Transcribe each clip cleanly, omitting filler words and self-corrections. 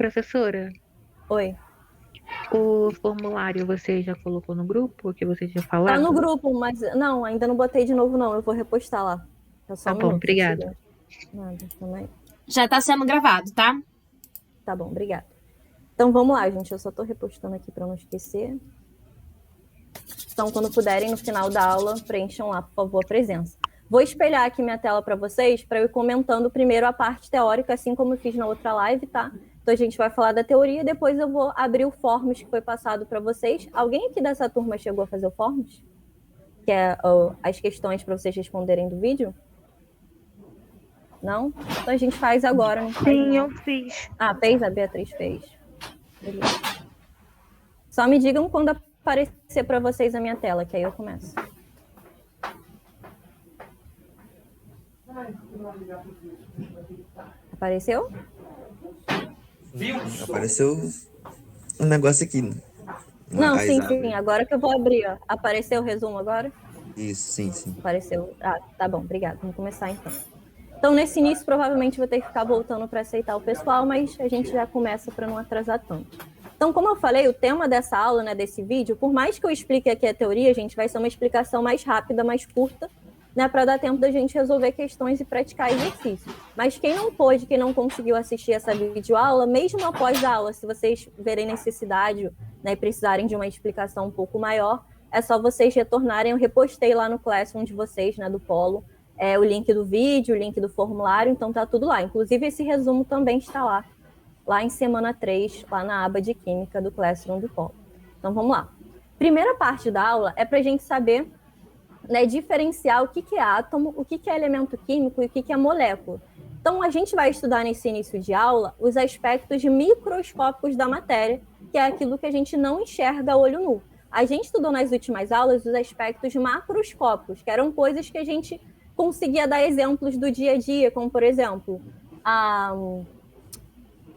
Professora, Oi. o formulário você já colocou no grupo, que você tinha Tá falado? no grupo, mas não, ainda não botei de novo, não. Eu vou repostar lá. É só Tá um bom, minuto, um obrigada. segundo. Nada, também. Já está sendo gravado, tá? Tá bom, obrigada. Então vamos lá, gente. Eu só tô repostando aqui para não esquecer. Então, quando puderem, no final da aula, preencham lá, por favor, a presença. Vou espelhar aqui minha tela para vocês, para eu ir comentando primeiro a parte teórica, assim como eu fiz na outra live, tá? Então, a gente vai falar da teoria, depois eu vou abrir o Forms que foi passado para vocês. Alguém aqui dessa turma chegou a fazer o Forms? Que é as questões para vocês responderem do vídeo? Não? Então, a gente faz agora. Não faz Sim, não. eu fiz. Ah, fez? A Beatriz fez. Beleza. Só me digam quando aparecer para vocês a minha tela, que aí eu começo. Apareceu? Apareceu um negócio aqui. Não, sim. Agora que eu vou abrir, ó. Apareceu o resumo agora? Isso, sim. Apareceu. Ah, tá bom, obrigada. Vamos começar então. Então, nesse início, provavelmente vou ter que ficar voltando para aceitar o pessoal, mas a gente já começa para não atrasar tanto. Então, como eu falei, o tema dessa aula, né, desse vídeo, por mais que eu explique aqui a teoria, gente, vai ser uma explicação mais rápida, mais curta, né, para dar tempo da gente resolver questões e praticar exercícios. Mas quem não pôde, quem não conseguiu assistir essa videoaula, mesmo após a aula, se vocês verem necessidade, né, e precisarem de uma explicação um pouco maior, é só vocês retornarem. Eu repostei lá no Classroom de vocês, né, do Polo, o link do vídeo, o link do formulário, então tá tudo lá. Inclusive, esse resumo também está lá em semana 3, lá na aba de Química do Classroom do Polo. Então, vamos lá. Primeira parte da aula é para a gente saber, né, diferenciar o que é átomo, o que é elemento químico e o que é molécula. Então, a gente vai estudar nesse início de aula os aspectos microscópicos da matéria, que é aquilo que a gente não enxerga a olho nu. A gente estudou nas últimas aulas os aspectos macroscópicos, que eram coisas que a gente conseguia dar exemplos do dia a dia, como, por exemplo,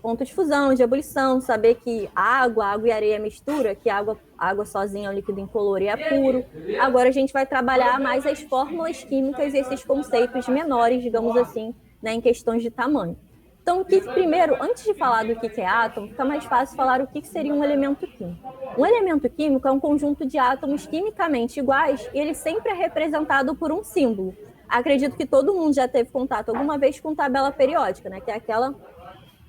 ponto de fusão, de ebulição, saber que água e areia mistura, que água sozinha é um líquido incolor e é puro. Agora a gente vai trabalhar mais as fórmulas químicas e esses conceitos menores, digamos assim, né, em questões de tamanho. Então, primeiro, antes de falar do que é átomo, fica mais fácil falar o que seria um elemento químico. Um elemento químico é um conjunto de átomos quimicamente iguais e ele sempre é representado por um símbolo. Acredito que todo mundo já teve contato alguma vez com tabela periódica, né, que é aquela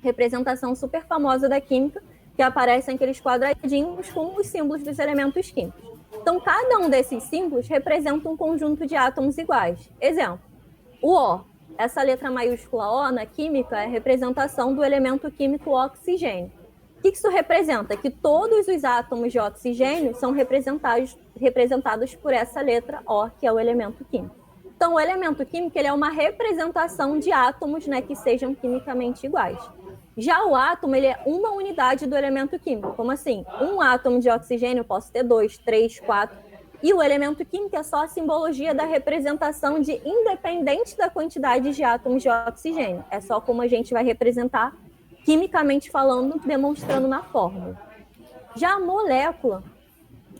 representação super famosa da química, que aparecem aqueles quadradinhos com os símbolos dos elementos químicos. Então, cada um desses símbolos representa um conjunto de átomos iguais. Exemplo, o O. Essa letra maiúscula O na química é a representação do elemento químico oxigênio. O que isso representa? Que todos os átomos de oxigênio são representados por essa letra O, que é o elemento químico. Então, o elemento químico ele é uma representação de átomos, né, que sejam quimicamente iguais. Já o átomo ele é uma unidade do elemento químico. Como assim? Um átomo de oxigênio eu posso ter 2, 3, 4. E o elemento químico é só a simbologia da representação de independente da quantidade de átomos de oxigênio. É só como a gente vai representar, quimicamente falando, demonstrando na fórmula. Já a molécula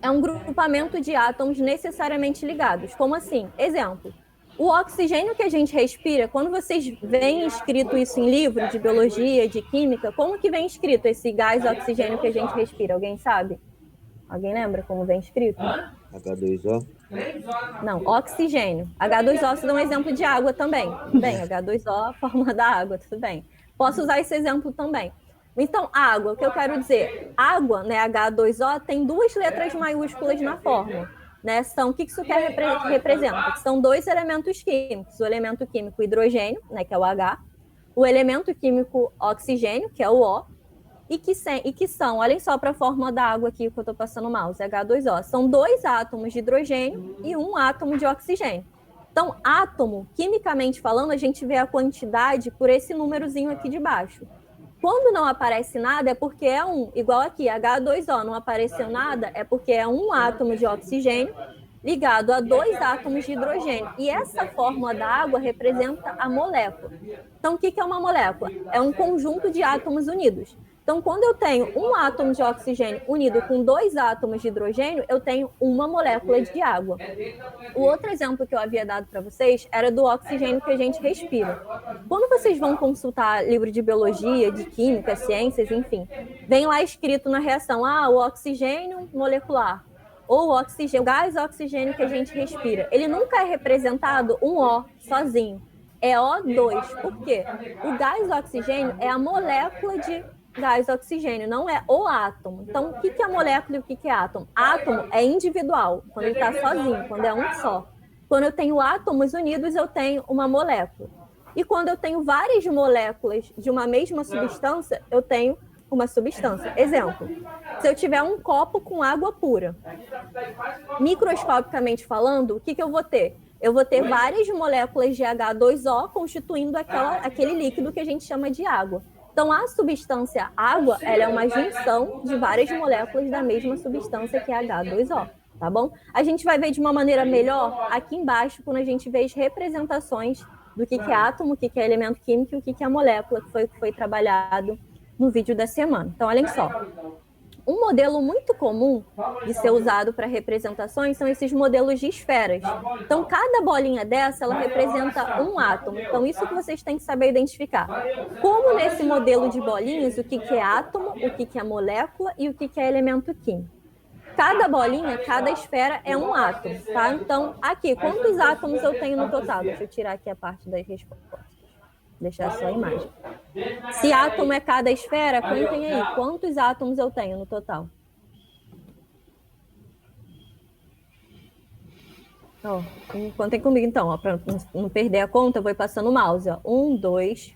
é um grupamento de átomos necessariamente ligados. Como assim? Exemplo. O oxigênio que a gente respira, quando vocês veem escrito isso em livro de biologia, de química, como que vem escrito esse gás oxigênio que a gente respira? Alguém sabe? Alguém lembra como vem escrito? H2O? Não, oxigênio. H2O se dá um exemplo de água também. Bem, H2O, a fórmula da água, tudo bem. Posso usar esse exemplo também. Então, água, o que eu quero dizer? Água, né, H2O, tem duas letras maiúsculas na fórmula. Né, o que isso representa? Que são dois elementos químicos, o elemento químico hidrogênio, né, que é o H, o elemento químico oxigênio, que é o O, e que são, olhem só para a fórmula da água aqui que eu estou passando o mouse, H2O, são dois átomos de hidrogênio e um átomo de oxigênio. Então, átomo, quimicamente falando, a gente vê a quantidade por esse númerozinho aqui de baixo. Quando não aparece nada, é porque é um, igual aqui, H2O, não apareceu nada, é porque é um átomo de oxigênio ligado a dois átomos de hidrogênio. E essa fórmula da água representa a molécula. Então, o que é uma molécula? É um conjunto de átomos unidos. Então, quando eu tenho um átomo de oxigênio unido com 2 átomos de hidrogênio, eu tenho uma molécula de água. O outro exemplo que eu havia dado para vocês era do oxigênio que a gente respira. Quando vocês vão consultar livro de biologia, de química, ciências, enfim, vem lá escrito na reação, o oxigênio molecular, ou o oxigênio, o gás oxigênio que a gente respira. Ele nunca é representado um O sozinho, é O2. Por quê? O gás oxigênio é a molécula de gás oxigênio, não é o átomo. Então, o que é molécula e o que é átomo? Átomo é individual, quando ele está sozinho, quando é um só. Quando eu tenho átomos unidos, eu tenho uma molécula. E quando eu tenho várias moléculas de uma mesma substância, eu tenho uma substância. Exemplo, se eu tiver um copo com água pura, microscopicamente falando, o que eu vou ter? Eu vou ter várias moléculas de H2O constituindo aquele líquido que a gente chama de água. Então, a substância água, ela é uma junção de várias moléculas da mesma substância que é H2O, tá bom? A gente vai ver de uma maneira melhor aqui embaixo, quando a gente vê as representações do que é átomo, o que é elemento químico e o que é molécula, que foi trabalhado no vídeo da semana. Então, olhem só. Um modelo muito comum de ser usado para representações são esses modelos de esferas. Então, cada bolinha dessa, ela representa um átomo. Então, isso que vocês têm que saber identificar. Como nesse modelo de bolinhas, o que é átomo, o que é molécula e o que é elemento químico. Cada bolinha, cada esfera é um átomo, tá? Então, aqui, quantos átomos eu tenho no total? Deixa eu tirar aqui a parte das respostas. Deixar só a imagem. Se átomo é cada esfera, contem aí. Quantos átomos eu tenho no total? Contem comigo, então. Para não perder a conta, eu vou passando o mouse. 1, 2,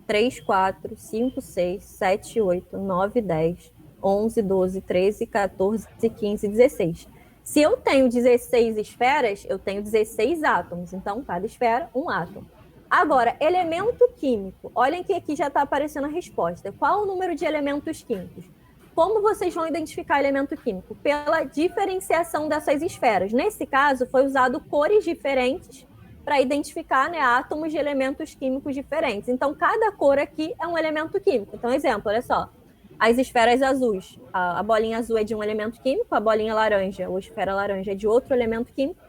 3, 4, 5, 6, 7, 8, 9, 10, 11, 12, 13, 14, 15, 16. Se eu tenho 16 esferas, eu tenho 16 átomos. Então, cada esfera, um átomo. Agora, elemento químico. Olhem que aqui já está aparecendo a resposta. Qual o número de elementos químicos? Como vocês vão identificar elemento químico? Pela diferenciação dessas esferas. Nesse caso, foi usado cores diferentes para identificar, né, átomos de elementos químicos diferentes. Então, cada cor aqui é um elemento químico. Então, exemplo, olha só. As esferas azuis. A bolinha azul é de um elemento químico, a bolinha laranja, ou esfera laranja, é de outro elemento químico,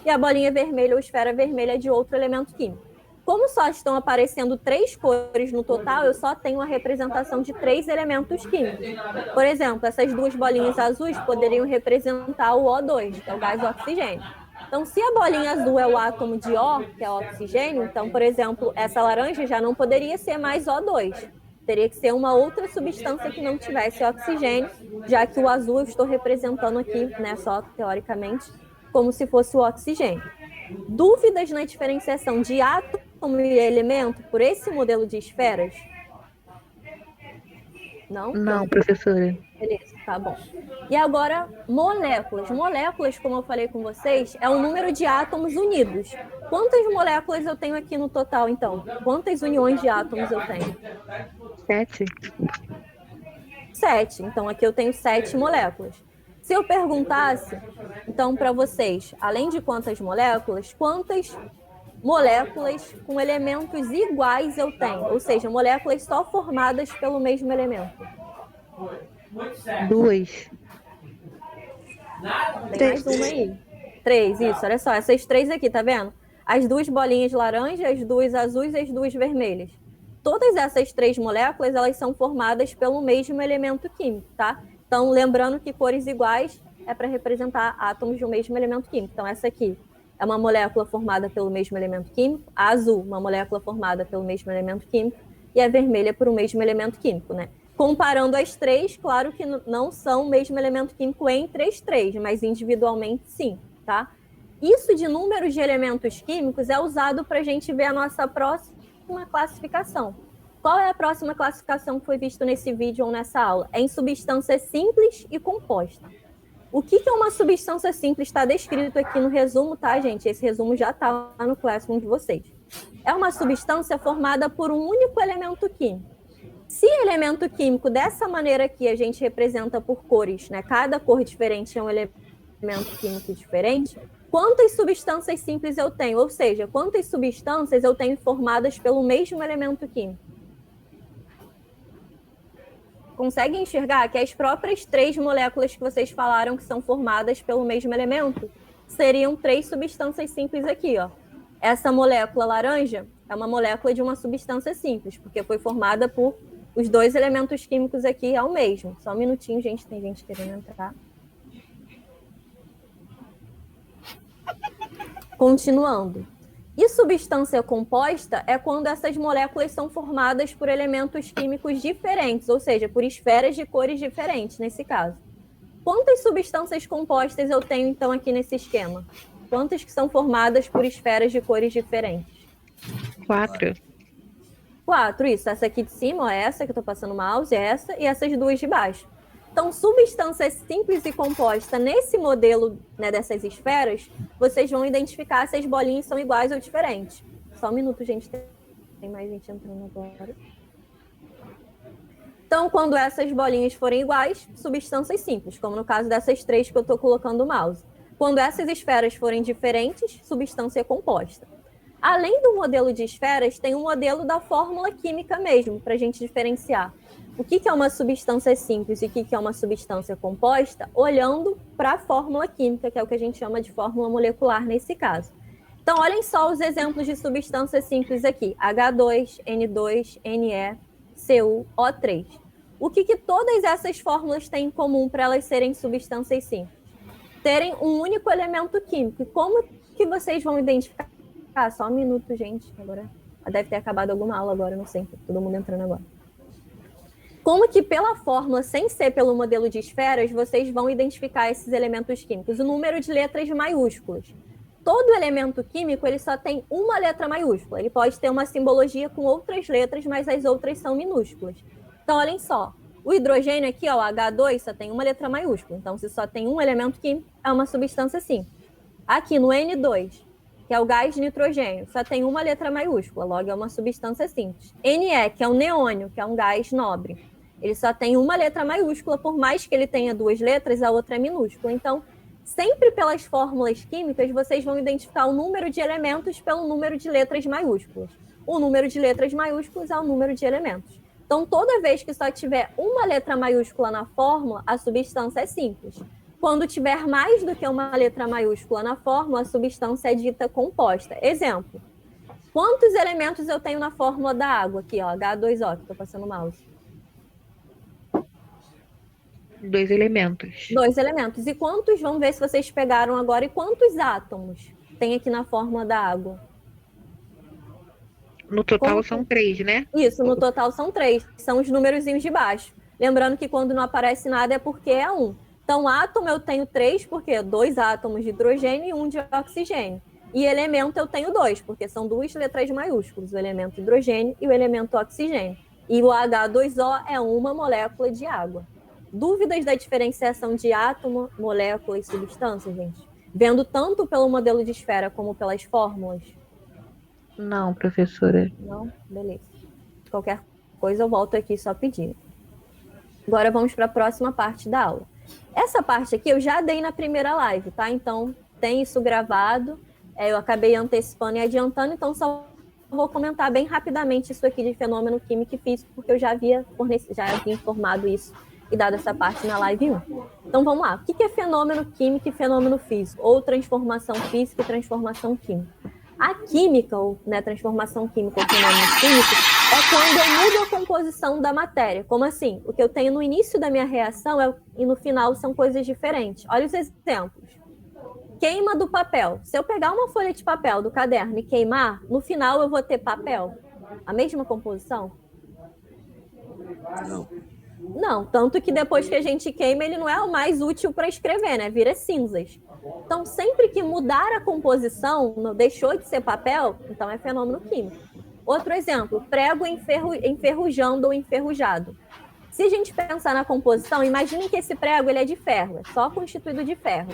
e a bolinha vermelha ou esfera vermelha é de outro elemento químico. Como só estão aparecendo 3 cores no total, eu só tenho a representação de 3 elementos químicos. Por exemplo, essas 2 bolinhas azuis poderiam representar o O2, que é o gás oxigênio. Então, se a bolinha azul é o átomo de O, que é o oxigênio, então, por exemplo, essa laranja já não poderia ser mais O2. Teria que ser uma outra substância que não tivesse oxigênio, já que o azul eu estou representando aqui, né, só teoricamente, como se fosse o oxigênio. Dúvidas na diferenciação de átomo e elemento por esse modelo de esferas? Não? Não, professora. Beleza, tá bom. E agora, moléculas. Moléculas, como eu falei com vocês, é o número de átomos unidos. Quantas moléculas eu tenho aqui no total, então? Quantas uniões de átomos eu tenho? 7. 7. Então, aqui eu tenho 7 moléculas. Se eu perguntasse, então, para vocês, além de quantas moléculas com elementos iguais eu tenho? Ou seja, moléculas só formadas pelo mesmo elemento. 2. Tem mais uma aí. 3, isso, olha só. Essas 3 aqui, tá vendo? As 2 bolinhas laranja, as 2 azuis e as 2 vermelhas. Todas essas 3 moléculas, elas são formadas pelo mesmo elemento químico, tá? Então, lembrando que cores iguais é para representar átomos de um mesmo elemento químico. Então, essa aqui é uma molécula formada pelo mesmo elemento químico, a azul, uma molécula formada pelo mesmo elemento químico, e a vermelha por um mesmo elemento químico, né? Comparando as 3, claro que não são o mesmo elemento químico entre as 3, mas individualmente sim, tá? Isso de números de elementos químicos é usado para a gente ver a nossa próxima classificação. Qual é a próxima classificação que foi vista nesse vídeo ou nessa aula? É em substância simples e composta. O que é uma substância simples? Está descrito aqui no resumo, tá, gente? Esse resumo já está lá no Classroom de vocês. É uma substância formada por um único elemento químico. Se elemento químico, dessa maneira aqui, a gente representa por cores, né? Cada cor diferente é um elemento químico diferente. Quantas substâncias simples eu tenho? Ou seja, quantas substâncias eu tenho formadas pelo mesmo elemento químico? conseguem enxergar que as próprias 3 moléculas que vocês falaram que são formadas pelo mesmo elemento seriam 3 substâncias simples aqui, ó. Essa molécula laranja é uma molécula de uma substância simples, porque foi formada por os 2 elementos químicos aqui ao mesmo. Só um minutinho, gente, tem gente querendo entrar. Continuando. E substância composta é quando essas moléculas são formadas por elementos químicos diferentes, ou seja, por esferas de cores diferentes, nesse caso. Quantas substâncias compostas eu tenho, então, aqui nesse esquema? Quantas que são formadas por esferas de cores diferentes? 4. 4, isso. Essa aqui de cima, ó, essa que eu estou passando o mouse, essa, e essas 2 de baixo. Então, substância simples e composta nesse modelo, né, dessas esferas, vocês vão identificar se as bolinhas são iguais ou diferentes. Só um minuto, gente. Tem mais gente entrando agora. Então, quando essas bolinhas forem iguais, substâncias simples, como no caso dessas 3 que eu estou colocando o mouse. Quando essas esferas forem diferentes, substância composta. Além do modelo de esferas, tem um modelo da fórmula química mesmo, para a gente diferenciar o que é uma substância simples e o que é uma substância composta, olhando para a fórmula química, que é o que a gente chama de fórmula molecular nesse caso. Então, olhem só os exemplos de substâncias simples aqui. H2, N2, Ne, Cu, O3. O que todas essas fórmulas têm em comum para elas serem substâncias simples? Terem um único elemento químico. E como que vocês vão identificar? Só um minuto, gente. Agora deve ter acabado alguma aula agora, não sei. Todo mundo entrando agora. Como que pela fórmula, sem ser pelo modelo de esferas, vocês vão identificar esses elementos químicos? O número de letras maiúsculas. Todo elemento químico, ele só tem uma letra maiúscula. Ele pode ter uma simbologia com outras letras, mas as outras são minúsculas. Então, olhem só. O hidrogênio aqui, ó, o H2, só tem uma letra maiúscula. Então, se só tem um elemento químico, é uma substância simples. Aqui no N2, que é o gás nitrogênio, só tem uma letra maiúscula, logo é uma substância simples. Ne, que é o neônio, que é um gás nobre. Ele só tem uma letra maiúscula, por mais que ele tenha 2 letras, a outra é minúscula. Então, sempre pelas fórmulas químicas, vocês vão identificar o número de elementos pelo número de letras maiúsculas. O número de letras maiúsculas é o número de elementos. Então, toda vez que só tiver uma letra maiúscula na fórmula, a substância é simples. Quando tiver mais do que uma letra maiúscula na fórmula, a substância é dita composta. Exemplo. Quantos elementos eu tenho na fórmula da água? Aqui, ó, H2O, que estou passando o mouse. 2 elementos. 2 elementos. E quantos, vamos ver se vocês pegaram agora, e quantos átomos tem aqui na fórmula da água? No total são 3, né? Isso, no total são 3. São os númerozinhos de baixo. Lembrando que quando não aparece nada é porque é 1. Então, átomo eu tenho 3, porque 2 átomos de hidrogênio e 1 de oxigênio. E elemento eu tenho 2, porque são 2 letras maiúsculas, o elemento hidrogênio e o elemento oxigênio. E o H2O é uma molécula de água. Dúvidas da diferenciação de átomo, molécula e substância, gente? Vendo tanto pelo modelo de esfera como pelas fórmulas? Não, professora. Não? Beleza. Qualquer coisa eu volto aqui só pedir. Agora vamos para a próxima parte da aula. Essa parte aqui eu já dei na primeira live, tá? Então, tem isso gravado. Eu acabei antecipando e adiantando, então só vou comentar bem rapidamente isso aqui de fenômeno químico e físico, porque eu já havia informado isso e dado essa parte na live 1. Então, vamos lá. O que é fenômeno químico e fenômeno físico? Ou transformação física e transformação química? A química, ou transformação química ou fenômeno químico, é quando eu mudo a composição da matéria. Como assim? O que eu tenho no início da minha reação e no final são coisas diferentes. Olha os exemplos. Queima do papel. Se eu pegar uma folha de papel do caderno e queimar, no final eu vou ter papel? A mesma composição? Não. Não, tanto que depois que a gente queima, ele não é o mais útil para escrever, né? Vira cinzas. Então, sempre que mudar a composição, deixou de ser papel, então é fenômeno químico. Outro exemplo, prego enferrujando ou enferrujado. Se a gente pensar na composição, imagine que esse prego ele é de ferro, é só constituído de ferro.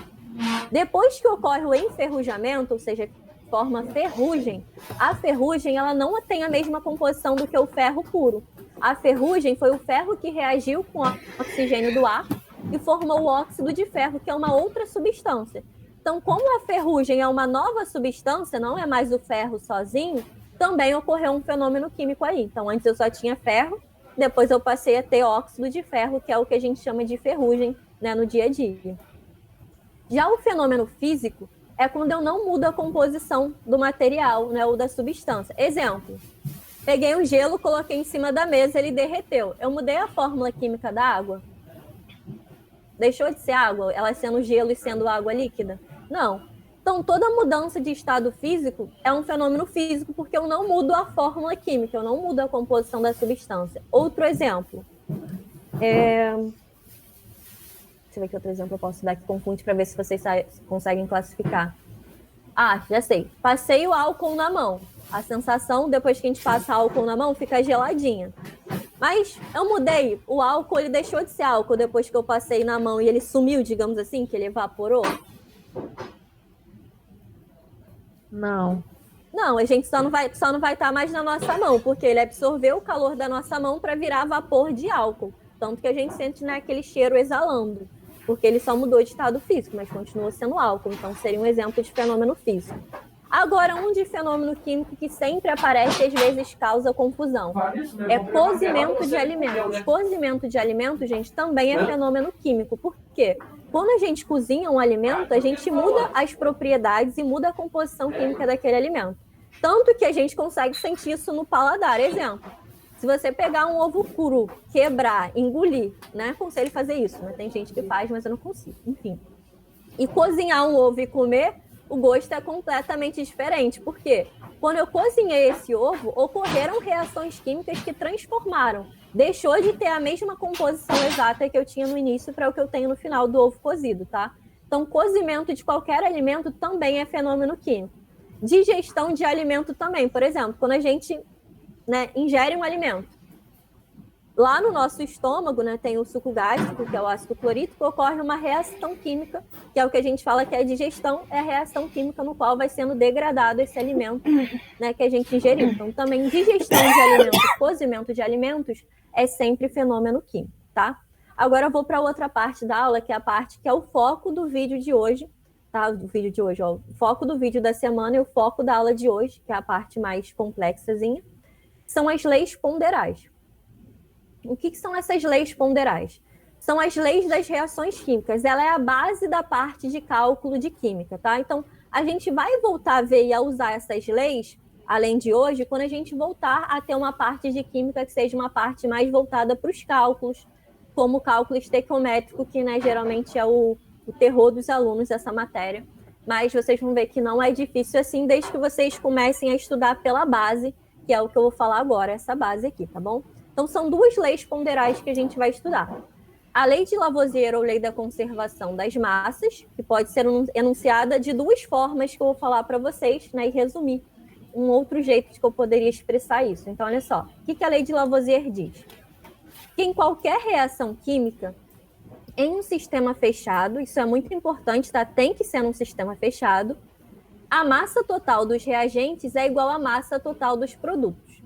Depois que ocorre o enferrujamento, ou seja, forma ferrugem, a ferrugem ela não tem a mesma composição do que o ferro puro. A ferrugem foi o ferro que reagiu com o oxigênio do ar e formou o óxido de ferro, que é uma outra substância. Então, como a ferrugem é uma nova substância, não é mais o ferro sozinho, também ocorreu um fenômeno químico aí. Então, antes eu só tinha ferro, depois eu passei a ter óxido de ferro, que é o que a gente chama de ferrugem, né, no dia a dia. Já o fenômeno físico é quando eu não mudo a composição do material, né, ou da substância. Exemplo, peguei um gelo, coloquei em cima da mesa, ele derreteu. Eu mudei a fórmula química da água? Deixou de ser água, ela sendo gelo e sendo água líquida? Não. Então, toda mudança de estado físico é um fenômeno físico, porque eu não mudo a fórmula química, eu não mudo a composição da substância. Outro exemplo. Deixa eu ver que outro exemplo eu posso dar que confunde para ver se vocês conseguem classificar. Ah, já sei. Passei o álcool na mão. A sensação, depois que a gente passa álcool na mão, fica geladinha. Mas eu mudei. O álcool, ele deixou de ser álcool depois que eu passei na mão e ele sumiu, digamos assim, que ele evaporou? Não. Não, a gente só não vai estar mais na nossa mão, porque ele absorveu o calor da nossa mão para virar vapor de álcool. Tanto que a gente sente, né, aquele cheiro exalando, porque ele só mudou de estado físico, mas continua sendo álcool. Então, seria um exemplo de fenômeno físico. Agora, um de fenômeno químico que sempre aparece e às vezes causa confusão é cozimento de alimentos. Cozimento de alimentos, gente, também é fenômeno químico. Por quê? Quando a gente cozinha um alimento, a gente muda as propriedades e muda a composição química daquele alimento. Tanto que a gente consegue sentir isso no paladar. Exemplo, se você pegar um ovo cru, quebrar, engolir, né? Aconselho fazer isso, né? Tem gente que faz, mas eu não consigo. Enfim. E cozinhar um ovo e comer, o gosto é completamente diferente. Por quê? Quando eu cozinhei esse ovo, ocorreram reações químicas que transformaram. Deixou de ter a mesma composição exata que eu tinha no início para o que eu tenho no final do ovo cozido, tá? Então, cozimento de qualquer alimento também é fenômeno químico. Digestão de alimento também. Por exemplo, quando a gente, né, ingere um alimento, lá no nosso estômago, né, tem o suco gástrico, que é o ácido clorídrico, ocorre uma reação química, que é o que a gente fala que é a digestão, é a reação química no qual vai sendo degradado esse alimento, né, que a gente ingeriu. Então, também digestão de alimentos, cozimento de alimentos, é sempre fenômeno químico, tá? Agora eu vou para outra parte da aula, que é a parte que é o foco do vídeo de hoje, tá? O vídeo de hoje, ó, o foco do vídeo da semana e o foco da aula de hoje, que é a parte mais complexazinha, são as leis ponderais. O que são essas leis ponderais? São as leis das reações químicas. Ela é a base da parte de cálculo de química, tá? Então, a gente vai voltar a ver e a usar essas leis, além de hoje, quando a gente voltar a ter uma parte de química que seja uma parte mais voltada para os cálculos, como o cálculo estequiométrico, que, né, geralmente é o terror dos alunos, essa matéria. Mas vocês vão ver que não é difícil assim, desde que vocês comecem a estudar pela base, que é o que eu vou falar agora, essa base aqui, tá bom? Então, são duas leis ponderais que a gente vai estudar. A lei de Lavoisier, ou lei da conservação das massas, que pode ser enunciada de duas formas que eu vou falar para vocês, né, e resumir um outro jeito que eu poderia expressar isso. Então, olha só, o que a lei de Lavoisier diz? Que em qualquer reação química, em um sistema fechado, isso é muito importante, tá? Tem que ser num sistema fechado, a massa total dos reagentes é igual à massa total dos produtos.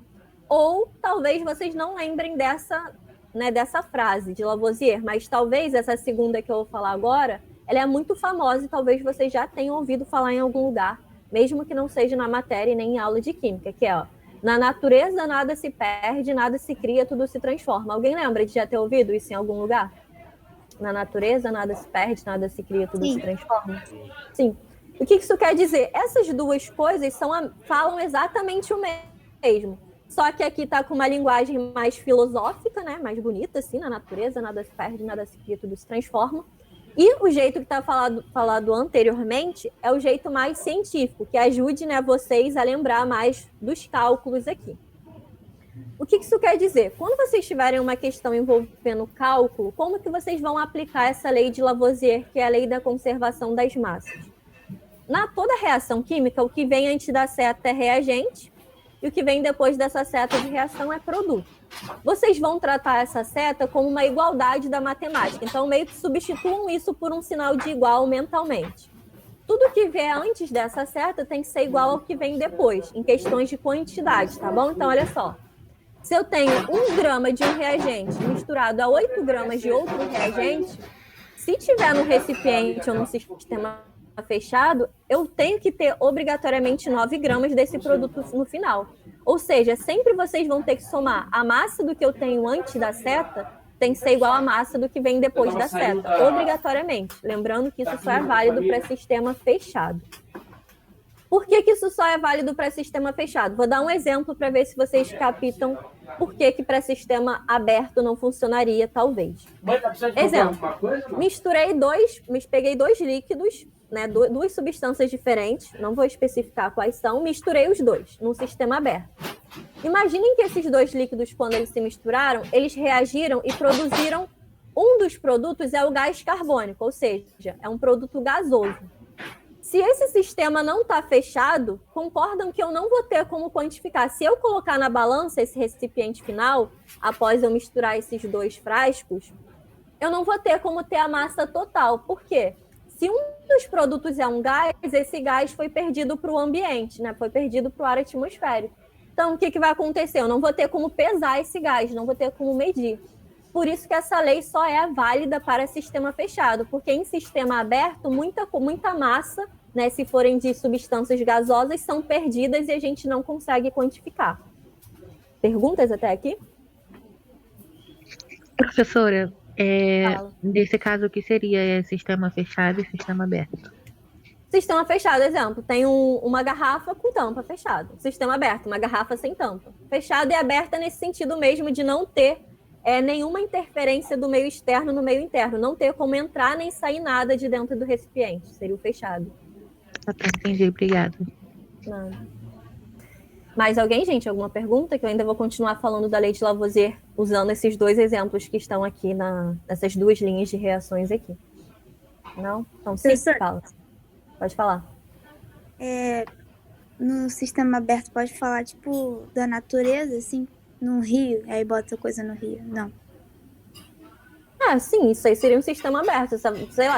Ou talvez vocês não lembrem dessa, né, dessa frase de Lavoisier, mas talvez essa segunda que eu vou falar agora, ela é muito famosa e talvez vocês já tenham ouvido falar em algum lugar, mesmo que não seja na matéria e nem em aula de química, que é, ó, na natureza nada se perde, nada se cria, tudo se transforma. Alguém lembra de já ter ouvido isso em algum lugar? Na natureza nada se perde, nada se cria, tudo se transforma? Sim. O que isso quer dizer? Essas duas coisas falam exatamente o mesmo. Só que aqui está com uma linguagem mais filosófica, né? Mais bonita, assim, na natureza, nada se perde, nada se cria, tudo se transforma. E o jeito que está falado anteriormente é o jeito mais científico, que ajude, né, vocês a lembrar mais dos cálculos aqui. O que isso quer dizer? Quando vocês tiverem uma questão envolvendo cálculo, como que vocês vão aplicar essa lei de Lavoisier, que é a lei da conservação das massas? Na toda reação química, o que vem antes da seta é reagente, e o que vem depois dessa seta de reação é produto. Vocês vão tratar essa seta como uma igualdade da matemática. Então, meio que substituam isso por um sinal de igual mentalmente. Tudo que vier antes dessa seta tem que ser igual ao que vem depois, em questões de quantidade, tá bom? Então, olha só. Se eu tenho 1 grama de um reagente misturado a 8 gramas de outro reagente, se tiver no recipiente ou no sistema fechado, eu tenho que ter obrigatoriamente 9 gramas desse produto no final. Ou seja, sempre vocês vão ter que somar a massa do que eu tenho antes da seta, tem que ser igual à massa do que vem depois da seta, obrigatoriamente. Lembrando que isso só é válido para sistema fechado. Por que isso só é válido para sistema fechado? Vou dar um exemplo para ver se vocês captam por que para sistema aberto não funcionaria, talvez. Exemplo, peguei dois líquidos, né, duas substâncias diferentes, não vou especificar quais são, misturei os dois num sistema aberto. Imaginem que esses dois líquidos, quando eles se misturaram, eles reagiram e produziram um dos produtos é o gás carbônico, ou seja, é um produto gasoso. Se esse sistema não está fechado, concordam que eu não vou ter como quantificar. Se eu colocar na balança esse recipiente final, após eu misturar esses dois frascos, eu não vou ter como ter a massa total. Por quê? Se um dos produtos é um gás, esse gás foi perdido para o ambiente, né? Foi perdido para o ar atmosférico. Então, o que vai acontecer? Eu não vou ter como pesar esse gás, não vou ter como medir. Por isso que essa lei só é válida para sistema fechado, porque em sistema aberto, muita massa, né, se forem de substâncias gasosas, são perdidas e a gente não consegue quantificar. Perguntas até aqui? Professora, nesse caso, o que seria sistema fechado e sistema aberto? Sistema fechado, exemplo, tem uma garrafa com tampa fechada. Sistema aberto, uma garrafa sem tampa. Fechado e aberta nesse sentido mesmo de não ter nenhuma interferência do meio externo no meio interno, não ter como entrar nem sair nada de dentro do recipiente, seria o fechado. Entendi, obrigada. Nada. Mais alguém, gente? Alguma pergunta? Que eu ainda vou continuar falando da lei de Lavoisier, usando esses dois exemplos que estão aqui nessas duas linhas de reações aqui. Não? Então, sim, fala. Pode falar. No sistema aberto, pode falar, tipo, da natureza, assim, num rio, aí bota coisa no rio. Não. Sim, isso aí seria um sistema aberto. Sei lá,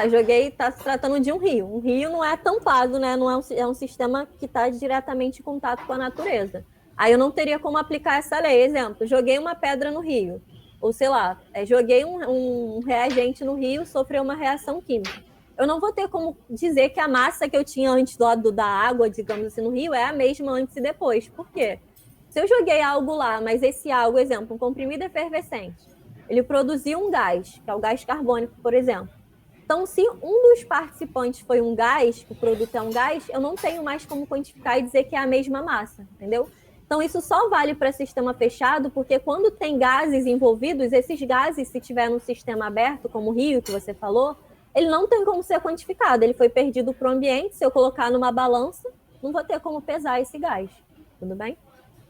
tá se tratando de um rio. Um rio não é tampado, né? Não é um sistema que está diretamente em contato com a natureza. Aí eu não teria como aplicar essa lei. Exemplo, joguei uma pedra no rio. Ou sei lá, joguei um reagente no rio, sofreu uma reação química. Eu não vou ter como dizer que a massa que eu tinha antes da água, digamos assim, no rio, é a mesma antes e depois. Por quê? Se eu joguei algo lá, mas esse algo, exemplo, um comprimido efervescente, ele produziu um gás, que é o gás carbônico, por exemplo. Então, se um dos participantes foi um gás, o produto é um gás, eu não tenho mais como quantificar e dizer que é a mesma massa, entendeu? Então, isso só vale para sistema fechado, porque quando tem gases envolvidos, esses gases, se tiver no sistema aberto, como o rio que você falou, ele não tem como ser quantificado, ele foi perdido para o ambiente. Se eu colocar numa balança, não vou ter como pesar esse gás. Tudo bem?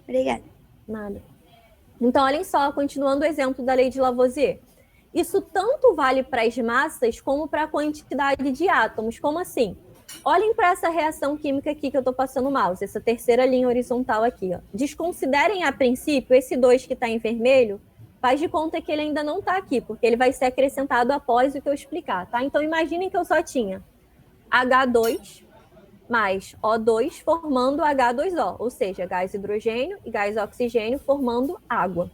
Obrigada. Nada. Então, olhem só, continuando o exemplo da lei de Lavoisier. Isso tanto vale para as massas como para a quantidade de átomos. Como assim? Olhem para essa reação química aqui que eu estou passando o mouse, essa terceira linha horizontal aqui. Ó. Desconsiderem, a princípio, esse 2 que está em vermelho, faz de conta que ele ainda não está aqui, porque ele vai ser acrescentado após o que eu explicar. Tá? Então, imaginem que eu só tinha H2 mais O2 formando H2O, ou seja, gás hidrogênio e gás oxigênio formando água.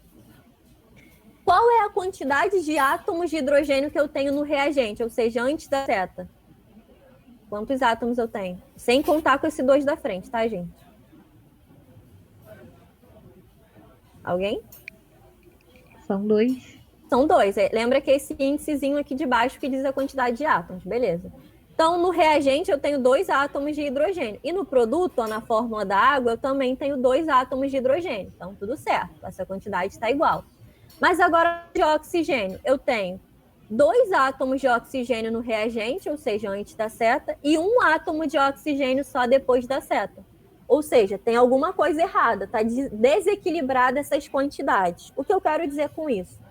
Qual é a quantidade de átomos de hidrogênio que eu tenho no reagente, ou seja, antes da seta? Quantos átomos eu tenho? Sem contar com esse 2 da frente, tá, gente? Alguém? São 2. São 2. Lembra que esse índicezinho aqui de baixo que diz a quantidade de átomos, beleza. Então, no reagente, eu tenho 2 átomos de hidrogênio. E no produto, ó, na fórmula da água, eu também tenho 2 átomos de hidrogênio. Então, tudo certo. Essa quantidade está igual. Mas agora, de oxigênio, eu tenho 2 átomos de oxigênio no reagente, ou seja, antes da seta, e 1 átomo de oxigênio só depois da seta. Ou seja, tem alguma coisa errada, está desequilibrada essas quantidades. O que eu quero dizer com isso?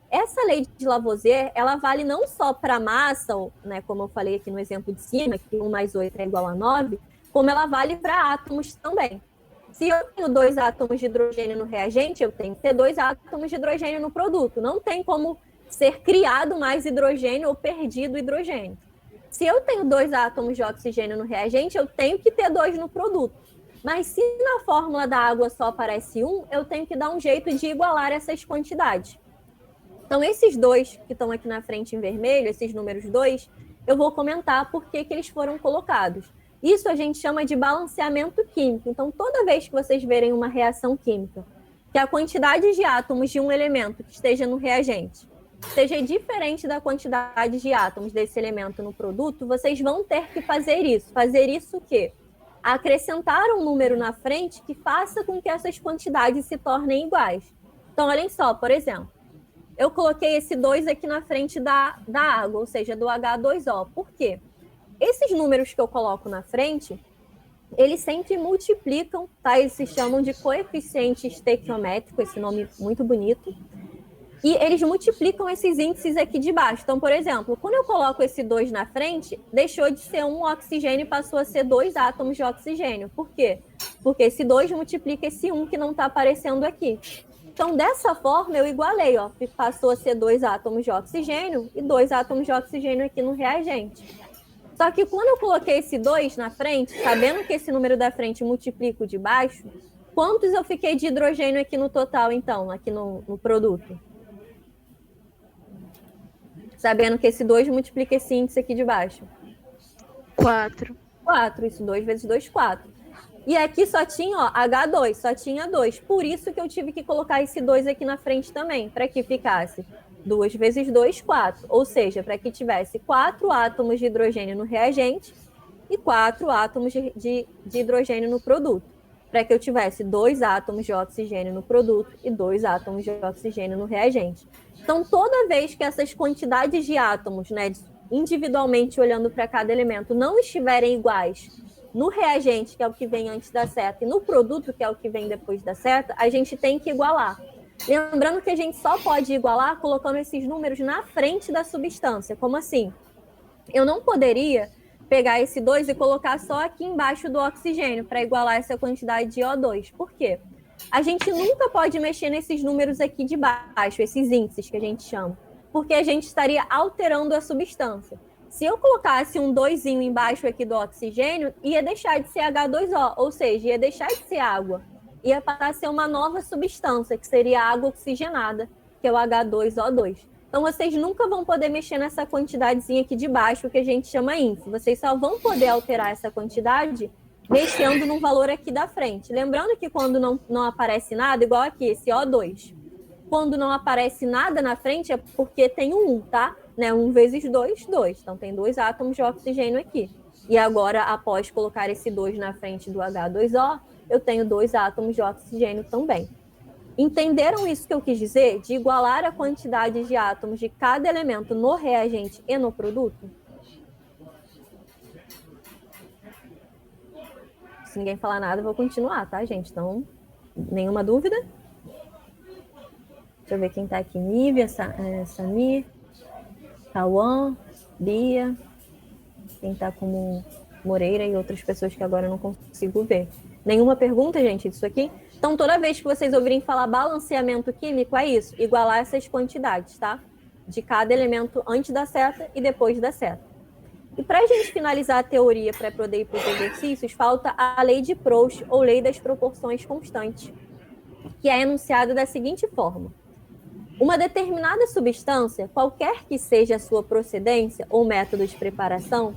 Essa lei de Lavoisier, ela vale não só para a massa, né, como eu falei aqui no exemplo de cima, que 1 mais 8 é igual a 9, como ela vale para átomos também. Se eu tenho 2 átomos de hidrogênio no reagente, eu tenho que ter 2 átomos de hidrogênio no produto. Não tem como ser criado mais hidrogênio ou perdido hidrogênio. Se eu tenho 2 átomos de oxigênio no reagente, eu tenho que ter 2 no produto. Mas se na fórmula da água só aparece 1, eu tenho que dar um jeito de igualar essas quantidades. Então, esses 2 que estão aqui na frente em vermelho, esses números 2, eu vou comentar por que eles foram colocados. Isso a gente chama de balanceamento químico. Então, toda vez que vocês verem uma reação química, que a quantidade de átomos de um elemento que esteja no reagente seja diferente da quantidade de átomos desse elemento no produto, vocês vão ter que fazer isso. Fazer isso o quê? Acrescentar um número na frente que faça com que essas quantidades se tornem iguais. Então, olhem só, por exemplo, eu coloquei esse 2 aqui na frente da água, ou seja, do H2O. Por quê? Esses números que eu coloco na frente, eles sempre multiplicam, tá? Eles se chamam de coeficiente estequiométrico, esse nome muito bonito. E eles multiplicam esses índices aqui de baixo. Então, por exemplo, quando eu coloco esse 2 na frente, deixou de ser um oxigênio e passou a ser 2 átomos de oxigênio. Por quê? Porque esse 2 multiplica esse 1 que não está aparecendo aqui. Então, dessa forma, eu igualei, ó. Passou a ser 2 átomos de oxigênio e 2 átomos de oxigênio aqui no reagente. Só que quando eu coloquei esse 2 na frente, sabendo que esse número da frente multiplica o de baixo, quantos eu fiquei de hidrogênio aqui no total, então, aqui no produto? Sabendo que esse 2 multiplica esse índice aqui de baixo. 4. 4, isso 2 vezes 2, 4. E aqui só tinha, ó, H2, só tinha 2. Por isso que eu tive que colocar esse 2 aqui na frente também, para que ficasse 2 vezes 2, 4. Ou seja, para que tivesse 4 átomos de hidrogênio no reagente e 4 átomos de hidrogênio no produto. Para que eu tivesse 2 átomos de oxigênio no produto e 2 átomos de oxigênio no reagente. Então, toda vez que essas quantidades de átomos, né, individualmente olhando para cada elemento, não estiverem iguais no reagente, que é o que vem antes da seta, e no produto, que é o que vem depois da seta, a gente tem que igualar. Lembrando que a gente só pode igualar colocando esses números na frente da substância. Como assim? Eu não poderia pegar esse 2 e colocar só aqui embaixo do oxigênio para igualar essa quantidade de O2. Por quê? A gente nunca pode mexer nesses números aqui de baixo, esses índices que a gente chama, porque a gente estaria alterando a substância. Se eu colocasse um 2 embaixo aqui do oxigênio, ia deixar de ser H2O, ou seja, ia deixar de ser água. Ia passar a ser uma nova substância, que seria a água oxigenada, que é o H2O2. Então, vocês nunca vão poder mexer nessa quantidadezinha aqui de baixo, que a gente chama índice. Vocês só vão poder alterar essa quantidade mexendo no valor aqui da frente. Lembrando que quando não aparece nada, igual aqui, esse O2. Quando não aparece nada na frente, é porque tem um 1, tá? Né? 1 vezes 2, 2. Então, tem 2 átomos de oxigênio aqui. E agora, após colocar esse 2 na frente do H2O, eu tenho 2 átomos de oxigênio também. Entenderam isso que eu quis dizer? De igualar a quantidade de átomos de cada elemento no reagente e no produto? Se ninguém falar nada, eu vou continuar, tá, gente? Então, nenhuma dúvida? Deixa eu ver quem tá aqui. Nívia, Samir, Cauã, Bia, quem tá como Moreira e outras pessoas que agora eu não consigo ver. Nenhuma pergunta, gente, disso aqui? Então, toda vez que vocês ouvirem falar balanceamento químico, é isso, igualar essas quantidades, tá? De cada elemento antes da seta e depois da seta. E para a gente finalizar a teoria para poder ir para os exercícios, falta a lei de Proust, ou lei das proporções constantes, que é enunciada da seguinte forma. Uma determinada substância, qualquer que seja a sua procedência ou método de preparação,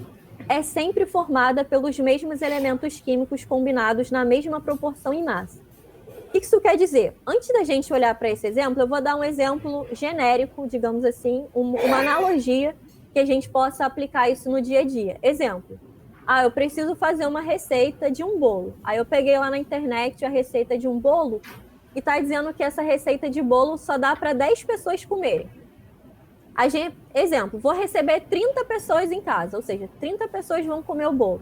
é sempre formada pelos mesmos elementos químicos combinados na mesma proporção em massa. O que isso quer dizer? Antes da gente olhar para esse exemplo, eu vou dar um exemplo genérico, digamos assim, uma analogia que a gente possa aplicar isso no dia a dia. Exemplo, eu preciso fazer uma receita de um bolo. Aí eu peguei lá na internet a receita de um bolo e está dizendo que essa receita de bolo só dá para 10 pessoas comerem. Exemplo, vou receber 30 pessoas em casa, ou seja, 30 pessoas vão comer o bolo.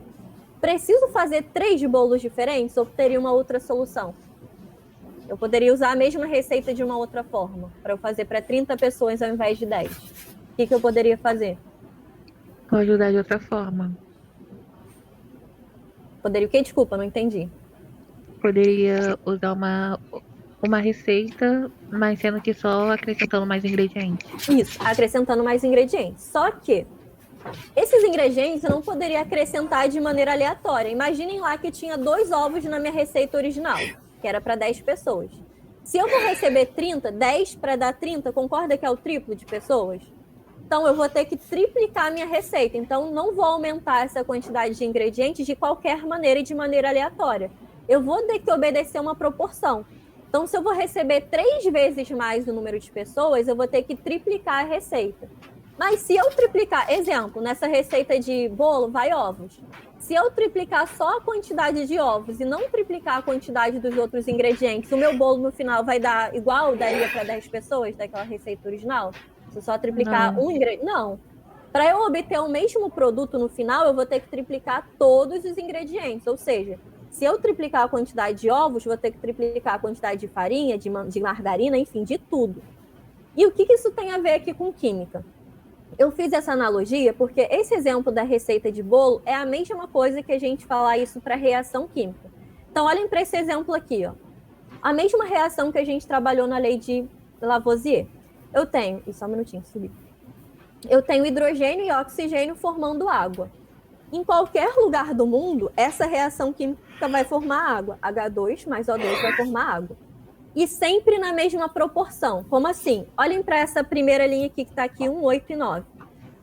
Preciso fazer 3 bolos diferentes ou teria uma outra solução? Eu poderia usar a mesma receita de uma outra forma, para eu fazer para 30 pessoas ao invés de 10. O que eu poderia fazer? Pode ajudar de outra forma. Poderia o quê? Desculpa, não entendi. Poderia usar uma receita, mas sendo que só acrescentando mais ingredientes. Isso, acrescentando mais ingredientes. Só que esses ingredientes eu não poderia acrescentar de maneira aleatória. Imaginem lá que tinha 2 ovos na minha receita original, que era para 10 pessoas. Se eu vou receber 30, 10 para dar 30, concorda que é o triplo de pessoas? Então, eu vou ter que triplicar a minha receita. Então, não vou aumentar essa quantidade de ingredientes de qualquer maneira e de maneira aleatória. Eu vou ter que obedecer uma proporção. Então, se eu vou receber 3 vezes mais o número de pessoas, eu vou ter que triplicar a receita. Mas se eu triplicar, exemplo, nessa receita de bolo, vai ovos. Se eu triplicar só a quantidade de ovos e não triplicar a quantidade dos outros ingredientes, o meu bolo no final vai dar igual, daria para 10 pessoas daquela receita original? Se eu só triplicar um ingrediente? Não. Para eu obter o mesmo produto no final, eu vou ter que triplicar todos os ingredientes. Ou seja, se eu triplicar a quantidade de ovos, vou ter que triplicar a quantidade de farinha, de margarina, enfim, de tudo. E o que isso tem a ver aqui com química? Eu fiz essa analogia porque esse exemplo da receita de bolo é a mesma coisa que a gente falar isso para reação química. Então, olhem para esse exemplo aqui, ó. A mesma reação que a gente trabalhou na lei de Lavoisier. Eu tenho, e só um minutinho, subir. Eu tenho hidrogênio e oxigênio formando água. Em qualquer lugar do mundo, essa reação química vai formar água. H2 mais O2 vai formar água. E sempre na mesma proporção. Como assim? Olhem para essa primeira linha aqui que está aqui, 1, 8 e 9.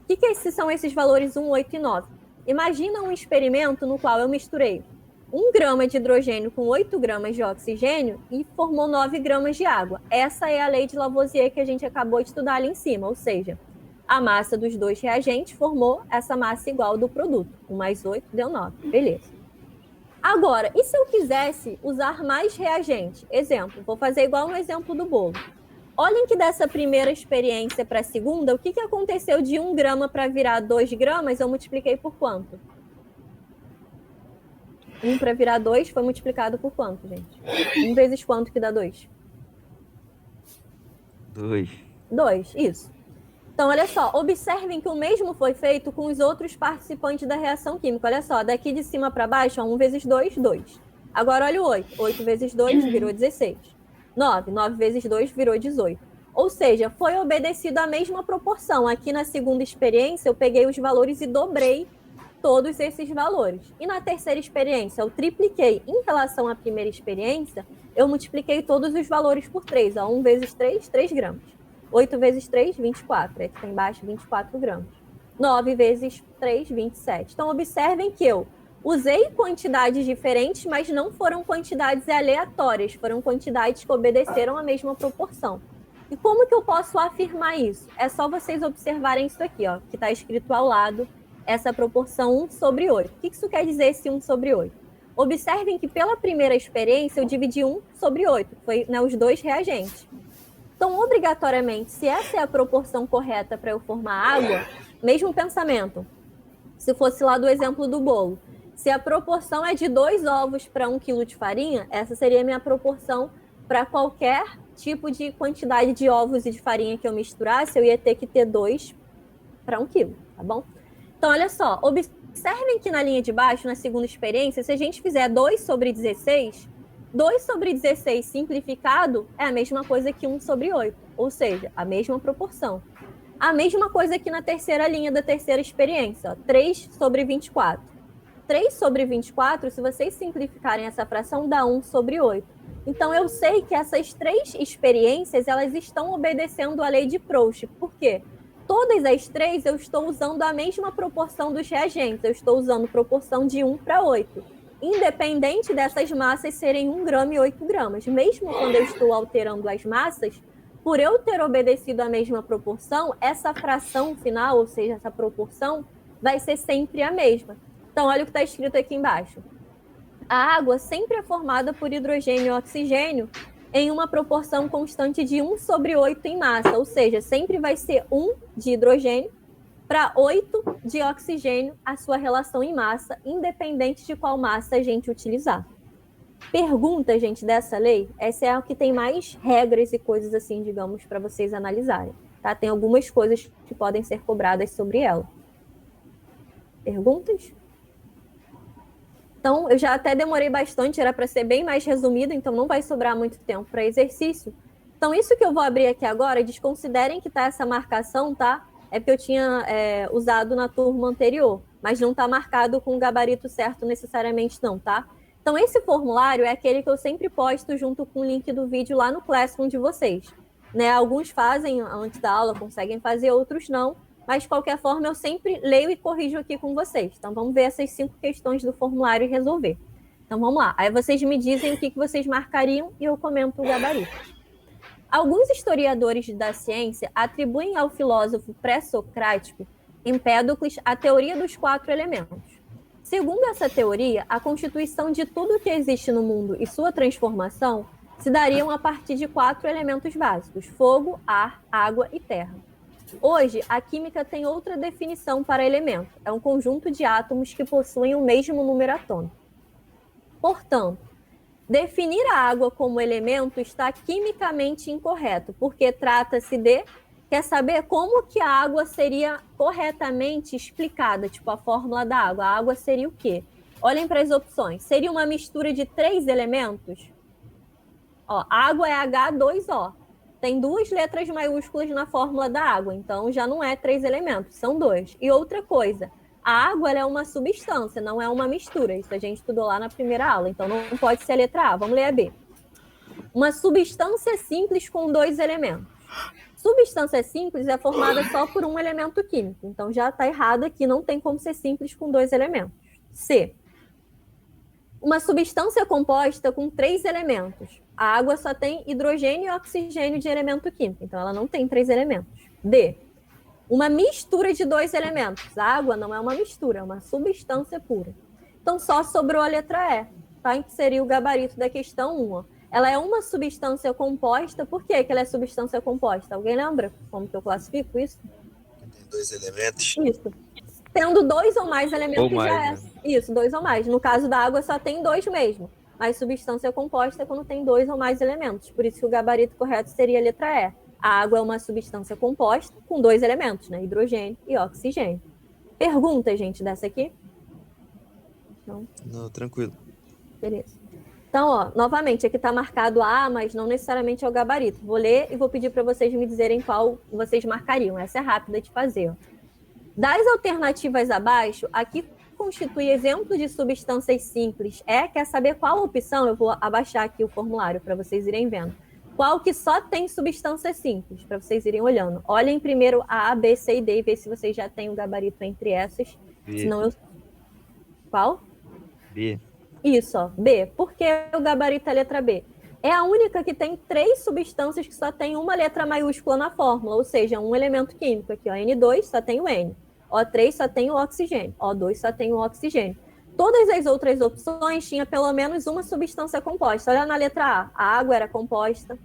O que são esses valores 1, 8 e 9? Imagina um experimento no qual eu misturei 1 grama de hidrogênio com 8 gramas de oxigênio e formou 9 gramas de água. Essa é a lei de Lavoisier que a gente acabou de estudar ali em cima, ou seja, a massa dos dois reagentes formou essa massa igual do produto. 1 mais 8 deu 9. Beleza. Agora, e se eu quisesse usar mais reagente? Exemplo, vou fazer igual no exemplo do bolo. Olhem que dessa primeira experiência para a segunda, o que aconteceu de 1 grama para virar 2 gramas, eu multipliquei por quanto? 1 para virar 2 foi multiplicado por quanto, gente? 1 vezes quanto que dá 2? 2. 2, isso. Então, olha só, observem que o mesmo foi feito com os outros participantes da reação química. Olha só, daqui de cima para baixo, 1 vezes 2, 2. Agora, olha o 8. 8 vezes 2 virou 16. 9. 9 vezes 2 virou 18. Ou seja, foi obedecido a mesma proporção. Aqui na segunda experiência, eu peguei os valores e dobrei todos esses valores. E na terceira experiência, eu tripliquei. Em relação à primeira experiência, eu multipliquei todos os valores por 3. 1 vezes 3, 3 gramas. 8 vezes 3, 24. Aqui está embaixo, 24 gramas. 9 vezes 3, 27. Então, observem que eu usei quantidades diferentes, mas não foram quantidades aleatórias. Foram quantidades que obedeceram a mesma proporção. E como que eu posso afirmar isso? É só vocês observarem isso aqui, ó, que está escrito ao lado, essa proporção 1 sobre 8. O que isso quer dizer, esse 1 sobre 8? Observem que pela primeira experiência, eu dividi 1 sobre 8. Foi, né, os dois reagentes. Então, obrigatoriamente, se essa é a proporção correta para eu formar água, mesmo pensamento, se fosse lá do exemplo do bolo, se a proporção é de 2 ovos para 1 quilo de farinha, essa seria a minha proporção para qualquer tipo de quantidade de ovos e de farinha que eu misturasse, eu ia ter que ter 2 para 1 quilo, tá bom? Então, olha só, observem que na linha de baixo, na segunda experiência, se a gente fizer 2 sobre 16... 2 sobre 16 simplificado é a mesma coisa que 1 sobre 8, ou seja, a mesma proporção. A mesma coisa aqui na terceira linha da terceira experiência, ó, 3 sobre 24. 3 sobre 24, se vocês simplificarem essa fração, dá 1 sobre 8. Então, eu sei que essas 3 experiências, elas estão obedecendo a lei de Proust. Por quê? Todas as 3 eu estou usando a mesma proporção dos reagentes, eu estou usando proporção de 1 para 8. Independente dessas massas serem 1 grama e 8 gramas. Mesmo quando eu estou alterando as massas, por eu ter obedecido a mesma proporção, essa fração final, ou seja, essa proporção, vai ser sempre a mesma. Então, olha o que está escrito aqui embaixo. A água sempre é formada por hidrogênio e oxigênio em uma proporção constante de 1 sobre 8 em massa, ou seja, sempre vai ser 1 de hidrogênio para 8 de oxigênio a sua relação em massa, independente de qual massa a gente utilizar. Pergunta, gente, dessa lei, essa é a que tem mais regras e coisas assim, digamos, para vocês analisarem. Tá? Tem algumas coisas que podem ser cobradas sobre ela. Perguntas? Então, eu já até demorei bastante, era para ser bem mais resumido, então não vai sobrar muito tempo para exercício. Então, isso que eu vou abrir aqui agora, desconsiderem que tá essa marcação, tá? É porque eu tinha usado na turma anterior, mas não está marcado com o gabarito certo necessariamente não, tá? Então, esse formulário é aquele que eu sempre posto junto com o link do vídeo lá no Classroom de vocês. Né? Alguns fazem antes da aula, conseguem fazer, outros não. mas de qualquer forma eu sempre leio e corrijo aqui com vocês. Então vamos ver essas 5 questões do formulário e resolver. Então vamos lá. Aí vocês me dizem o que vocês marcariam e eu comento o gabarito. Alguns historiadores da ciência atribuem ao filósofo pré-socrático Empédocles a teoria dos 4 elementos. Segundo essa teoria, a constituição de tudo o que existe no mundo e sua transformação se dariam a partir de 4 elementos básicos: fogo, ar, água e terra. Hoje, a química tem outra definição para elemento. É um conjunto de átomos que possuem o mesmo número atômico. Portanto, definir a água como elemento está quimicamente incorreto, porque trata-se de... Quer saber como que a água seria corretamente explicada? Tipo, a fórmula da água. A água seria o quê? Olhem para as opções. Seria uma mistura de 3 elementos? Ó, água é H2O. Tem 2 letras maiúsculas na fórmula da água, então já não é 3 elementos, são 2. E outra coisa, a água ela é uma substância, não é uma mistura. Isso a gente estudou lá na primeira aula, então não pode ser a letra A. Vamos ler a B. Uma substância simples com 2 elementos. Substância simples é formada só por um elemento químico, então já está errado aqui, não tem como ser simples com 2 elementos. C. Uma substância composta com 3 elementos. A água só tem hidrogênio e oxigênio de elemento químico, então ela não tem 3 elementos. D. Uma mistura de 2 elementos. A água não é uma mistura, é uma substância pura. Então só sobrou a letra E, tá? Que seria o gabarito da questão 1. Ó. Ela é uma substância composta. Por que ela é substância composta? Alguém lembra como que eu classifico isso? Tem 2 elementos. Isso. Tendo 2 ou mais elementos Ou mais, já é. né? Isso, 2 ou mais. No caso da água só tem 2 mesmo. Mas substância composta é quando tem 2 ou mais elementos. Por isso que o gabarito correto seria a letra E. A água é uma substância composta com 2 elementos, né? Hidrogênio e oxigênio. Pergunta, gente, dessa aqui? Não, tranquilo. Beleza. Então, ó, novamente, aqui está marcado A, mas não necessariamente é o gabarito. Vou ler e vou pedir para vocês me dizerem qual vocês marcariam. Essa é rápida de fazer. Ó. Das alternativas abaixo, aqui constitui exemplo de substâncias simples. Quer saber qual opção? Eu vou abaixar aqui o formulário para vocês irem vendo. Qual que só tem substância simples, para vocês irem olhando. Olhem primeiro a B, C e D e ver se vocês já têm o gabarito entre essas. B. Senão eu... Qual? B. Isso, ó, B. Por que o gabarito é a letra B? É a única que tem 3 substâncias que só tem uma letra maiúscula na fórmula, ou seja, um elemento químico aqui, ó, N2 só tem o N, O3 só tem o oxigênio, O2 só tem o oxigênio. Todas as outras opções tinham pelo menos uma substância composta. Olha na letra A água era composta.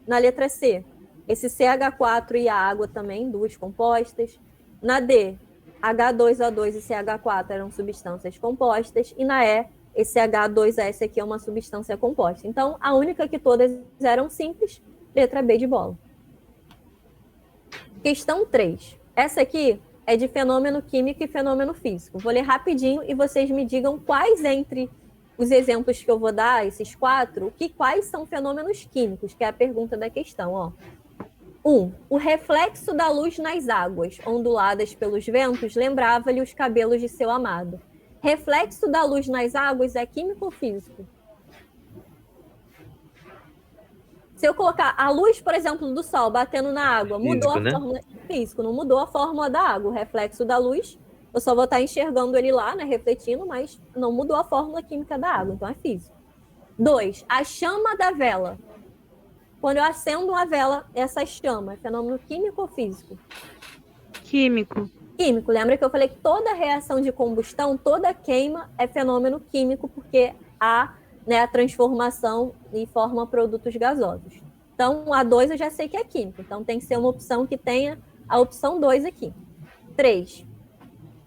Na letra C, esse CH4 e a água também, 2 compostas. Na D, H2O2 e CH4 eram substâncias compostas. E na E, esse H2S aqui é uma substância composta. Então, a única que todas eram simples, letra B de bola. Questão 3. Essa aqui é de fenômeno químico e fenômeno físico. Vou ler rapidinho e vocês me digam quais entre os exemplos que eu vou dar, esses 4, quais são fenômenos químicos, que é a pergunta da questão. Ó. 1. O reflexo da luz nas águas, onduladas pelos ventos, lembrava-lhe os cabelos de seu amado. Reflexo da luz nas águas é químico ou físico? Se eu colocar a luz, por exemplo, do sol batendo na água, mudou Físico, a né? fórmula... Físico, não mudou a fórmula da água. O reflexo da luz, eu só vou estar enxergando ele lá, né, refletindo, mas não mudou a fórmula química da água, então é físico. 2. A chama da vela. Quando eu acendo uma vela, essa chama é fenômeno químico ou físico? Químico. Químico. Lembra que eu falei que toda reação de combustão, toda queima é fenômeno químico, porque há, né, a transformação e forma produtos gasosos. Então, a 2 eu já sei que é químico. Então, tem que ser uma opção que tenha a opção 2 aqui. 3.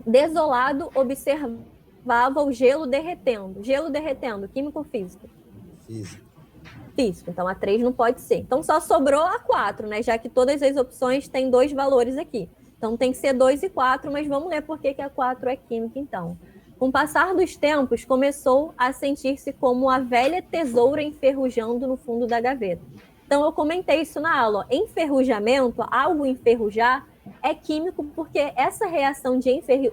Desolado observava o gelo derretendo. Gelo derretendo, químico ou físico? Físico. Físico. Então, a 3 não pode ser. Então, só sobrou a 4, né? Já que todas as opções têm 2 valores aqui. Então, tem que ser 2 e 4, mas vamos ler por que a 4 é química, então. Com o passar dos tempos, começou a sentir-se como a velha tesoura enferrujando no fundo da gaveta. Então, eu comentei isso na aula. Enferrujamento, algo enferrujar, é químico porque essa reação de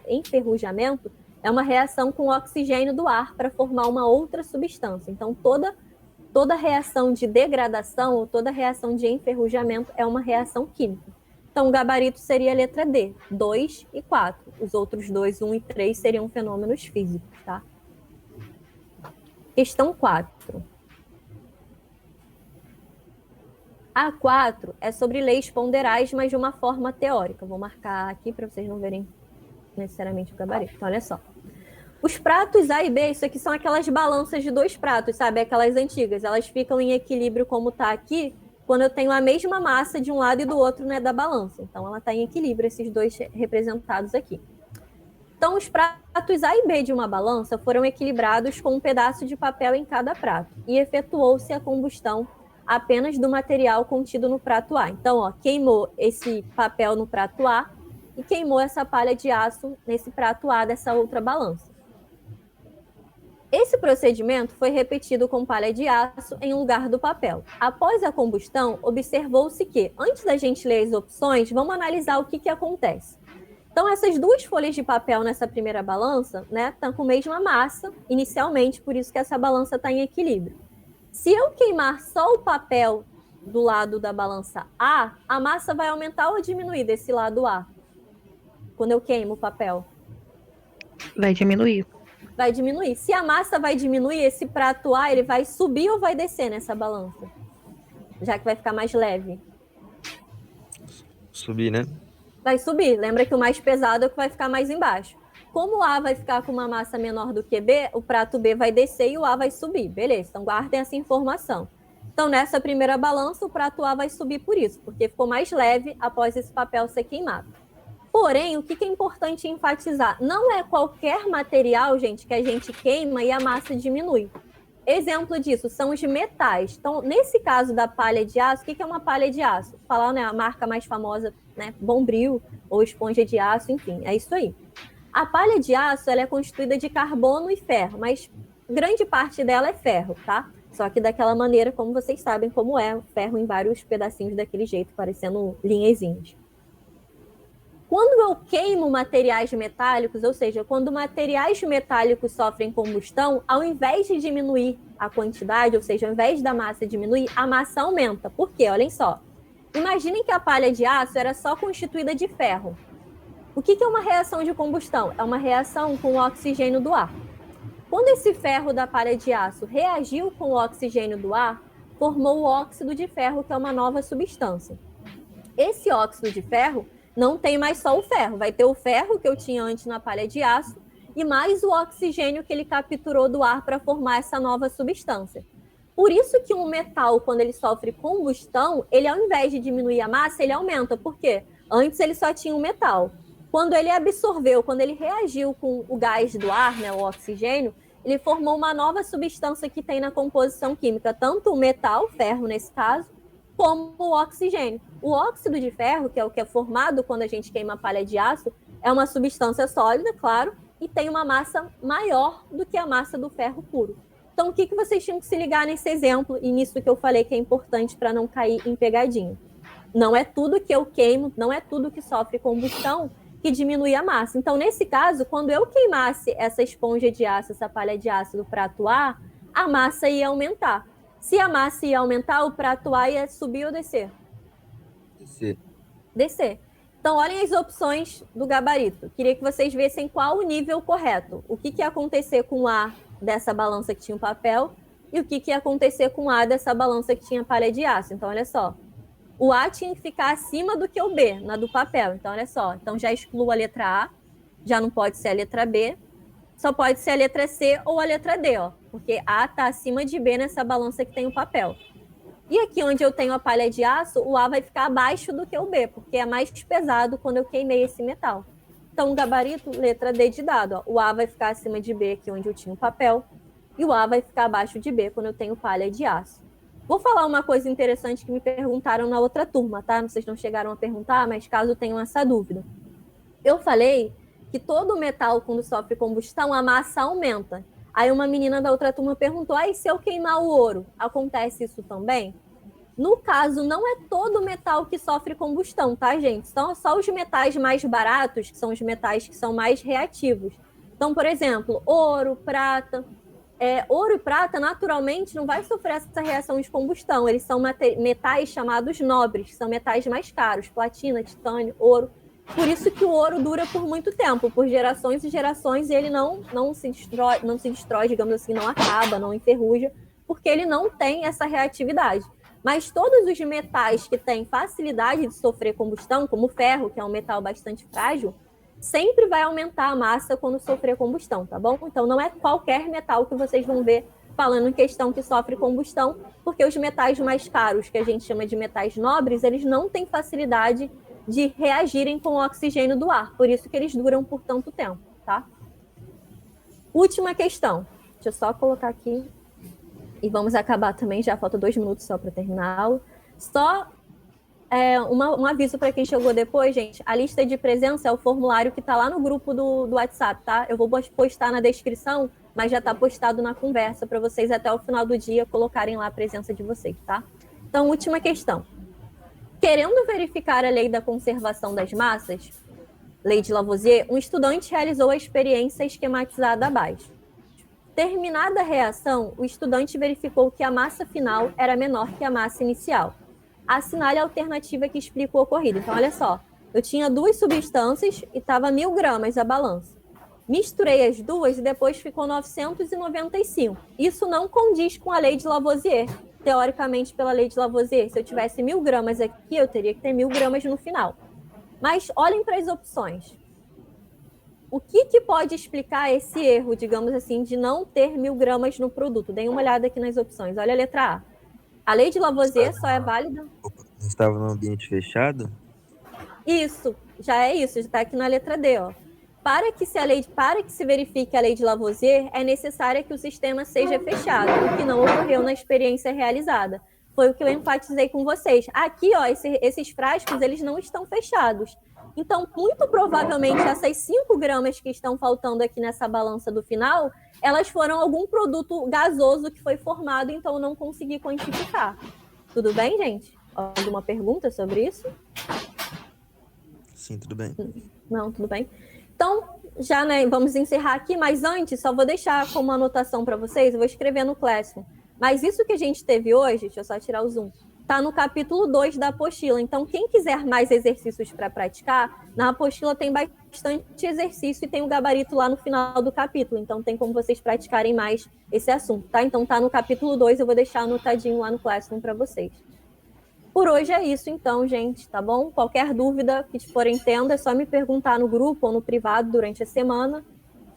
enferrujamento é uma reação com o oxigênio do ar para formar uma outra substância. Então, toda reação de degradação ou toda reação de enferrujamento é uma reação química. Então, o gabarito seria a letra D, 2 e 4. Os outros dois, 1 e 3, seriam fenômenos físicos, tá? Questão 4. A 4 é sobre leis ponderais, mas de uma forma teórica. Vou marcar aqui para vocês não verem necessariamente o gabarito. Então, olha só. Os pratos A e B, isso aqui são aquelas balanças de 2 pratos, sabe? Aquelas antigas. Elas ficam em equilíbrio como está aqui, quando eu tenho a mesma massa de um lado e do outro, né, da balança. Então, ela está em equilíbrio, esses dois representados aqui. Então, os pratos A e B de uma balança foram equilibrados com um pedaço de papel em cada prato e efetuou-se a combustão apenas do material contido no prato A. Então, ó, queimou esse papel no prato A e queimou essa palha de aço nesse prato A dessa outra balança. Esse procedimento foi repetido com palha de aço em lugar do papel. Após a combustão, observou-se que, antes da gente ler as opções, vamos analisar o que acontece. Então, essas 2 folhas de papel nessa primeira balança, né, estão com a mesma massa inicialmente, por isso que essa balança está em equilíbrio. Se eu queimar só o papel do lado da balança A, a massa vai aumentar ou diminuir desse lado A? Quando eu queimo o papel? Vai diminuir. Vai diminuir. Se a massa vai diminuir, esse prato A, ele vai subir ou vai descer nessa balança? Já que vai ficar mais leve. Subir, né? Vai subir. Lembra que o mais pesado é o que vai ficar mais embaixo. Como o A vai ficar com uma massa menor do que B, o prato B vai descer e o A vai subir. Beleza, então guardem essa informação. Então, nessa primeira balança, o prato A vai subir por isso, porque ficou mais leve após esse papel ser queimado. Porém, o que é importante enfatizar? Não é qualquer material, gente, que a gente queima e a massa diminui. Exemplo disso são os metais. Então, nesse caso da palha de aço, o que é uma palha de aço? Falar, né, a marca mais famosa, né, Bombril ou esponja de aço, enfim, é isso aí. A palha de aço, ela é constituída de carbono e ferro, mas grande parte dela é ferro, tá? Só que daquela maneira, como vocês sabem como é, ferro em vários pedacinhos daquele jeito, parecendo linhazinhas. Quando eu queimo materiais metálicos, ou seja, quando materiais metálicos sofrem combustão, ao invés de diminuir a quantidade, ou seja, ao invés da massa diminuir, a massa aumenta. Por quê? Olhem só. Imaginem que a palha de aço era só constituída de ferro. O que é uma reação de combustão? É uma reação com o oxigênio do ar. Quando esse ferro da palha de aço reagiu com o oxigênio do ar, formou o óxido de ferro, que é uma nova substância. Esse óxido de ferro não tem mais só o ferro, vai ter o ferro que eu tinha antes na palha de aço e mais o oxigênio que ele capturou do ar para formar essa nova substância. Por isso que um metal, quando ele sofre combustão, ele ao invés de diminuir a massa, ele aumenta. Por quê? Antes ele só tinha um metal. Quando ele absorveu, quando ele reagiu com o gás do ar, né, o oxigênio, ele formou uma nova substância que tem na composição química, tanto o metal, ferro nesse caso, como o oxigênio. O óxido de ferro, que é o que é formado quando a gente queima a palha de aço, é uma substância sólida, claro, e tem uma massa maior do que a massa do ferro puro. Então, o que vocês tinham que se ligar nesse exemplo e nisso que eu falei que é importante para não cair em pegadinha? Não é tudo que eu queimo, não é tudo que sofre combustão que diminui a massa. Então, nesse caso, quando eu queimasse essa esponja de aço, essa palha de aço do prato A, a massa ia aumentar. Se a massa ia aumentar, o prato A ia subir ou descer? Descer. Descer. Então, olhem as opções do gabarito. Queria que vocês vissem qual o nível correto. O que ia acontecer com o A dessa balança que tinha o papel e o que ia acontecer com o A dessa balança que tinha palha de aço. Então, olha só. O A tinha que ficar acima do que o B, na do papel. Então, olha só. Então, já excluo a letra A, já não pode ser a letra B, só pode ser a letra C ou a letra D, ó, porque A está acima de B nessa balança que tem o papel. E aqui onde eu tenho a palha de aço, o A vai ficar abaixo do que o B, porque é mais pesado quando eu queimei esse metal. Então, o gabarito, letra D de dado. Ó. O A vai ficar acima de B, aqui onde eu tinha o papel, e o A vai ficar abaixo de B quando eu tenho palha de aço. Vou falar uma coisa interessante que me perguntaram na outra turma, tá? Vocês não chegaram a perguntar, mas caso tenham essa dúvida. Eu falei que todo metal, quando sofre combustão, a massa aumenta. Aí uma menina da outra turma perguntou, e se eu queimar o ouro, acontece isso também? No caso, não é todo metal que sofre combustão, tá, gente? São só os metais mais baratos, que são os metais que são mais reativos. Então, por exemplo, ouro, prata, Ouro e prata, naturalmente, não vai sofrer essa reação de combustão. Eles são metais chamados nobres, são metais mais caros, platina, titânio, ouro. Por isso que o ouro dura por muito tempo, por gerações e gerações, e ele não se destrói, digamos assim, não acaba, não enferruja, porque ele não tem essa reatividade. Mas todos os metais que têm facilidade de sofrer combustão, como o ferro, que é um metal bastante frágil, sempre vai aumentar a massa quando sofrer combustão, tá bom? Então não é qualquer metal que vocês vão ver falando em questão que sofre combustão, porque os metais mais caros, que a gente chama de metais nobres, eles não têm facilidade de reagirem com o oxigênio do ar, por isso que eles duram por tanto tempo, tá? Última questão. Deixa eu só colocar aqui. E vamos acabar também, já falta 2 minutos só para terminar. Só um aviso para quem chegou depois, gente. A lista de presença é o formulário que está lá no grupo do WhatsApp, tá? Eu vou postar na descrição, mas já está postado na conversa para vocês até o final do dia colocarem lá a presença de vocês, tá? Então, última questão. Querendo verificar a lei da conservação das massas, lei de Lavoisier, um estudante realizou a experiência esquematizada abaixo. Terminada a reação, o estudante verificou que a massa final era menor que a massa inicial. Assinale a alternativa que explica o ocorrido. Então, olha só, eu tinha 2 substâncias e estava 1.000 gramas a balança. Misturei as duas e depois ficou 995. Isso não condiz com a lei de Lavoisier. Teoricamente, pela lei de Lavoisier, se eu tivesse 1.000 gramas aqui, eu teria que ter 1.000 gramas no final. Mas olhem para as opções. O que pode explicar esse erro, digamos assim, de não ter 1.000 gramas no produto? Deem uma olhada aqui nas opções. Olha a letra A. A lei de Lavoisier só é válida... Não estava num ambiente fechado? Isso, já está aqui na letra D, ó. Para que se verifique a lei de Lavoisier, é necessário que o sistema seja fechado, o que não ocorreu na experiência realizada. Foi o que eu enfatizei com vocês. Aqui, ó, esses frascos, eles não estão fechados. Então, muito provavelmente, essas 5 gramas que estão faltando aqui nessa balança do final, elas foram algum produto gasoso que foi formado, então eu não consegui quantificar. Tudo bem, gente? Alguma pergunta sobre isso? Sim, tudo bem. Não, tudo bem. Então, já, né, vamos encerrar aqui, mas antes, só vou deixar como anotação para vocês, eu vou escrever no Classroom. Mas isso que a gente teve hoje, deixa eu só tirar o zoom, está no capítulo 2 da apostila. Então, quem quiser mais exercícios para praticar, na apostila tem bastante exercício e tem o gabarito lá no final do capítulo. Então, tem como vocês praticarem mais esse assunto, tá? Então, tá no capítulo 2, eu vou deixar anotadinho lá no Classroom para vocês. Por hoje é isso, então, gente, tá bom? Qualquer dúvida que forem tendo, é só me perguntar no grupo ou no privado durante a semana.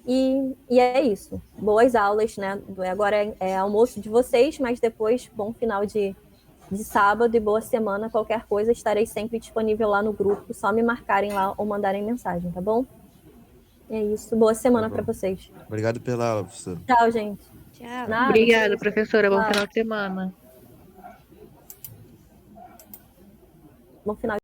E é isso. Boas aulas, né? Agora é almoço de vocês, mas depois, bom final de sábado e boa semana. Qualquer coisa, estarei sempre disponível lá no grupo. Só me marcarem lá ou mandarem mensagem, tá bom? É isso. Boa semana para vocês. Obrigado pela aula, professor. Tchau, gente. Tchau. Nada, Obrigada, professora. Bom Tchau. final de semana. Bom final